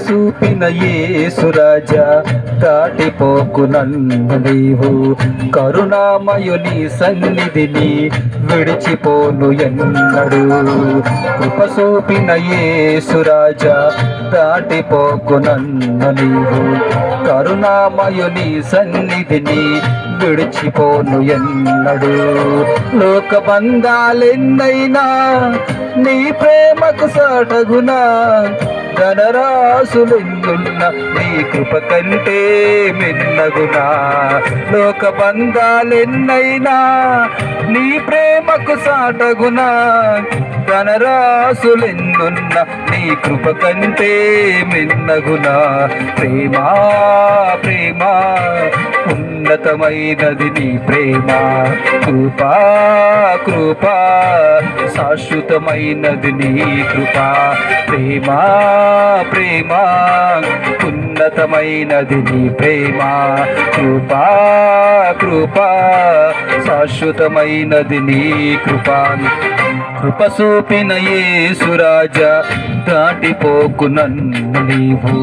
చూపిన యేసురాజా దాటిపోకు నన్ను నీవు, కరుణామయుని సన్నిధిని విడిచిపోను ఎన్నడు. కృప చూపిన యేసురాజా దాటిపోకు నన్ను నీవు, కరుణామయుని సన్నిధిని విడిచిపోను ఎన్నడు. లోక బంధాలెన్నైనా నీ ప్రేమకు సాటగునా, ధనరాశులెన్నున్న నీ కృప కంటే మిన్నగునా. లోక బంధాలెన్నైనా నీ ప్రేమకు సాటగునా, ధనరాశులెన్నున్న నీ కృప కంటే మిన్నగునా. ప్రేమా ప్రేమా ఉన్నతమైనది నీ ప్రేమ, కృపా కృపా శాశ్వతమైనది నీ కృప. ప్రేమా ప్రేమా ఉన్నతమైనది నీ ప్రేమ, కృపా కృపా శాశ్వతమైనది నీ కృప. కృప చూపిన యేసురాజా దాటిపోకు నన్ను నీవు,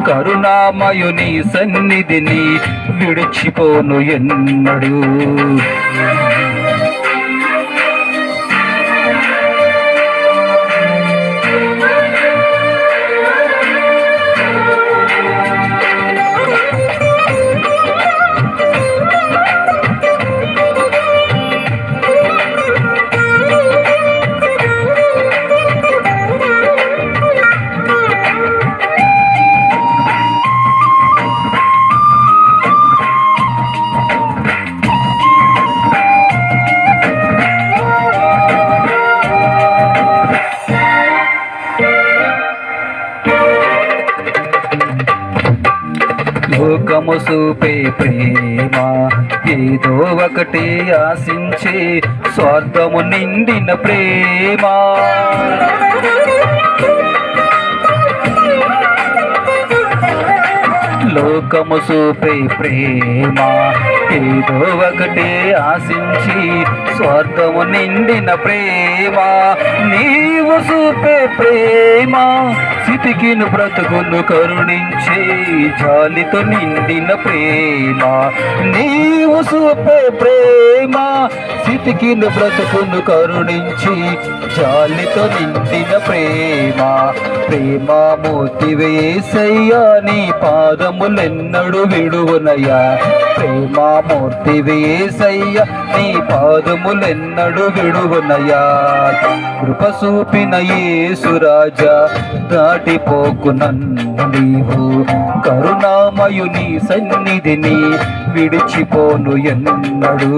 కరుణామయుని సన్నిధిని విడిచిపోను ఎన్నడు. లోకము చూపే ప్రేమ ఏదో ఒకటి ఆశించే స్వార్థము నిండిన ప్రేమ. లోకము చూపే ప్రేమ ఏదో ఒకటి ఆశించి స్వార్థము నిండిన ప్రేమ. నీవు చూపే ప్రేమ సితికిను బ్రతుకును కరుణించే జాలితో నిండిన ప్రేమ. నీవు చూపే ప్రేమ సితికిను బ్రతుకును కరుణించి జాలితో నిండిన ప్రేమ. ప్రేమామూర్తివే యేసయ్యా నీ పాదములెన్నడు విడువనయ్యా. ప్రేమామూర్తివే యేసయ్యా నీ పాదములెన్నడు విడువనయ్యా. కృప చూపిన యేసురాజా దాటిపోకు నన్ను నీవు, కరుణామయుని సన్నిధిని విడిచిపోను ఎన్నడు.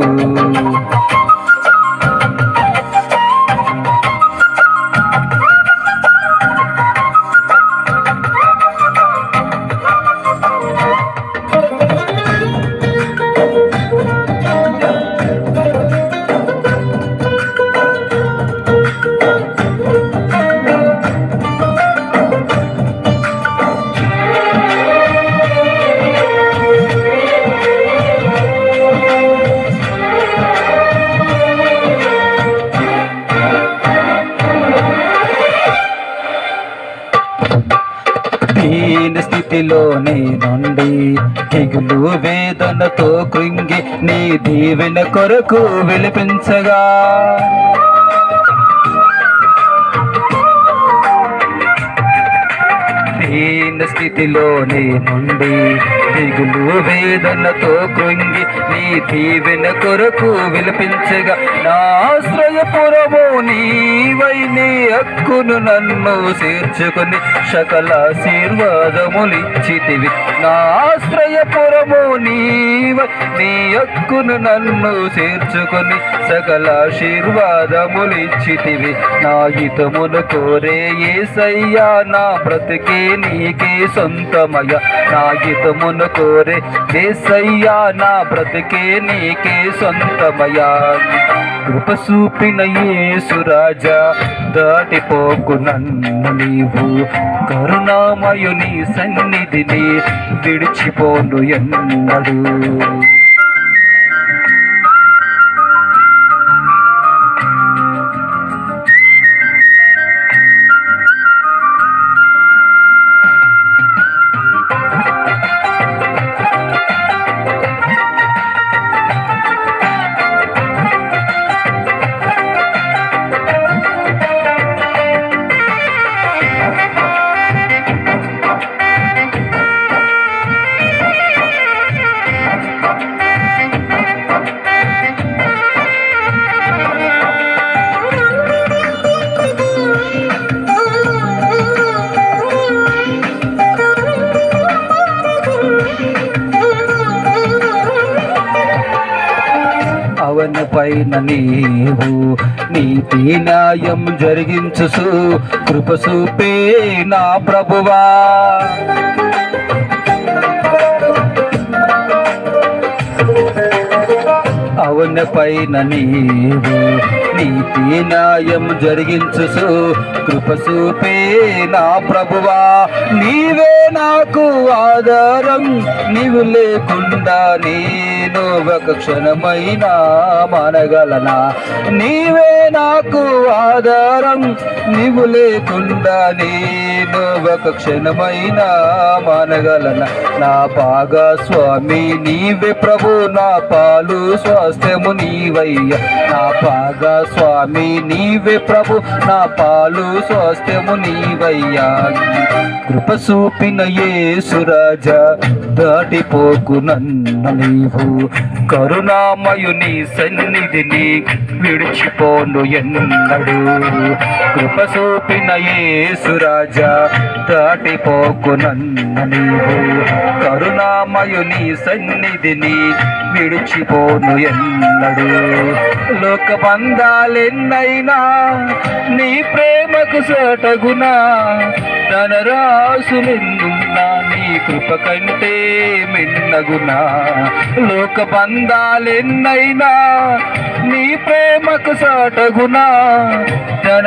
దీన స్థితిలో నేనుండి దిగులు వేదనతో కృంగి నీ దీవెన కొరకు విలపించగా, దీన స్థితిలో నేనుండి దిగులు వేదనతో కృంగి నీ దీవెన కొరకు విలపించగా, నా ఆశ్రయపురము నీవై నీ హక్కును నన్ను చేర్చుకొని సకల ఆశీర్వాదములిచ్చితివి. నా ఆశ్రయపురము నీవై నీ హక్కును నన్ను చేర్చుకొని సకల ఆశీర్వాదములిచ్చితివి. నా హితమును కోరే యేసయ్యా నా బ్రతుకే నీకే సొంతమయ్యా. నా హితమును కోరే యేసయ్యా నా బ్రతుకే నీకే సొంతమయ్యా. కృప చూపిన యేసురాజా దాటిపోకు నన్ను నీవు, కరుణామయుని సన్నిధిని విడిచిపోను ఎన్నడు. పైన నీవు నీతి న్యాయం జరిగించు కృప చూపే నా ప్రభువా. అవన పైన నీవు నీతి న్యాయం జరిగించు కృప చూపే నా ప్రభువా. నీవే నాకు ఆధారం, నీవు లేకుండా నేను ఒక క్షణమైనా మనగలనా. నీవే నాకు ఆధారం, నీవు లేకుండా నేను ఒక క్షణమైనా మనగలనా. నా భాగస్వామి నీవే ప్రభు, నా పాలు స్వాస్థ్యము నీవయ్యా. నా భాగస్వామి నీవే ప్రభు, నా పాలు స్వాస్థ్యము నీవయ్యా. కృప చూపిన యేసు రాజా దాటిపోకు నన్ను నీవు, కరుణామయుని సన్నిధిని విడిచిపోను ఎన్నడు. కృప చూపిన యేసు రాజా దాటిపోకు నన్ను నీవు, కరుణామయుని సన్నిధిని విడిచిపోను ఎన్నడు. లోక బంధాలెన్నైనా నీ ప్రేమకు సటగునా, ధనరాశులెన్నున్నా నీ కృప కంటే మిన్నగునా. లోక బంధాలెన్నైనా నీ ప్రేమకు సటగునా,